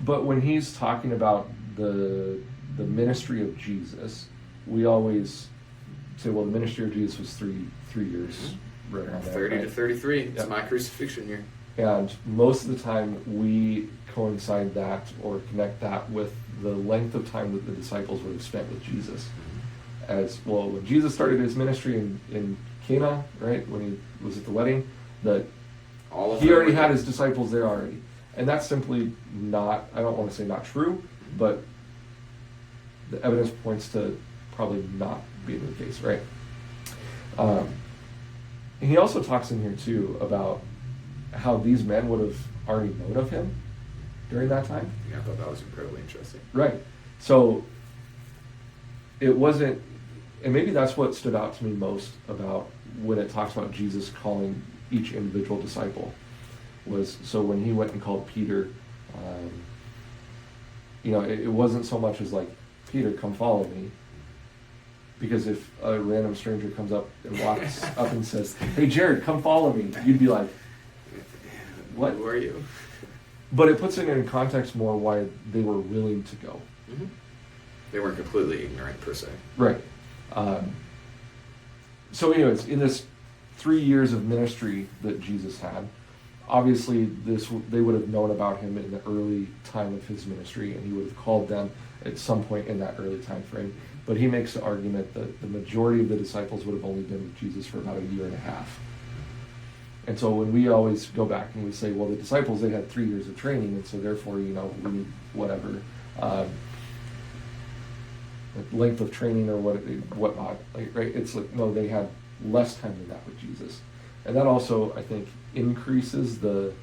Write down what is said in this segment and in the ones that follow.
But when he's talking about the ministry of Jesus, we always say, well, the ministry of Jesus was three years, right around there. 30 to 33. It's Yep. my crucifixion year. And most of the time we coincide that or connect that with the length of time that the disciples would have spent with Jesus. As well, when Jesus started his ministry in Cana, right, when he was at the wedding, that he already had his disciples there already. And that's simply not, I don't want to say not true, but the evidence points to probably not being the case, right? And he also talks in here too about how these men would have already known of him during that time. Yeah, I thought that was incredibly interesting. Right. So it wasn't, and maybe that's what stood out to me most about when it talks about Jesus calling each individual disciple, was so when he went and called Peter, it wasn't so much as like, Peter, come follow me. Because if a random stranger comes up and walks up and says, hey, Jared, come follow me, you'd be like, what? Who are you? But it puts it in context more why they were willing to go. Mm-hmm. They weren't completely ignorant, per se. Right. So anyways, in this 3 years of ministry that Jesus had, obviously they would have known about him in the early time of his ministry, and he would have called them at some point in that early time frame. But he makes the argument that the majority of the disciples would have only been with Jesus for about a year and a half. And so when we always go back and we say, well, the disciples, they had 3 years of training, and so therefore, we need whatever length of training or whatnot. Right? It's like, no, they had less time than that with Jesus. And that also, I think, increases at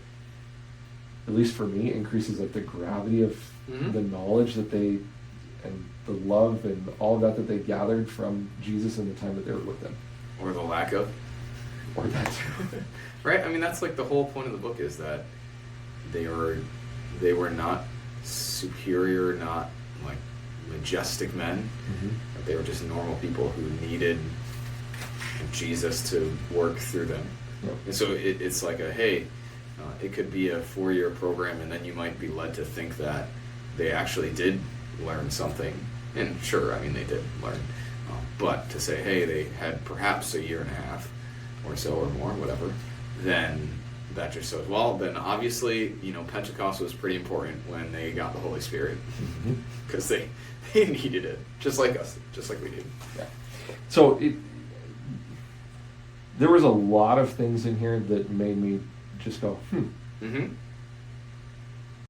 least for me, increases like the gravity of the knowledge that they, and the love and all of that they gathered from Jesus in the time that they were with them. Or the lack of. Or that too. Right? I mean, that's like the whole point of the book, is that they were not superior, not like majestic men. Mm-hmm. But they were just normal people who needed Jesus to work through them. Yep. And so it's like it could be a 4-year program, and then you might be led to think that they actually did learn something. And sure, I mean, they did learn. But to say, hey, they had perhaps a year and a half or so or more, whatever, then that just shows, well, then obviously, Pentecost was pretty important when they got the Holy Spirit, because they needed it, just like us, just like we did. Yeah. So there was a lot of things in here that made me just go, Mm-hmm.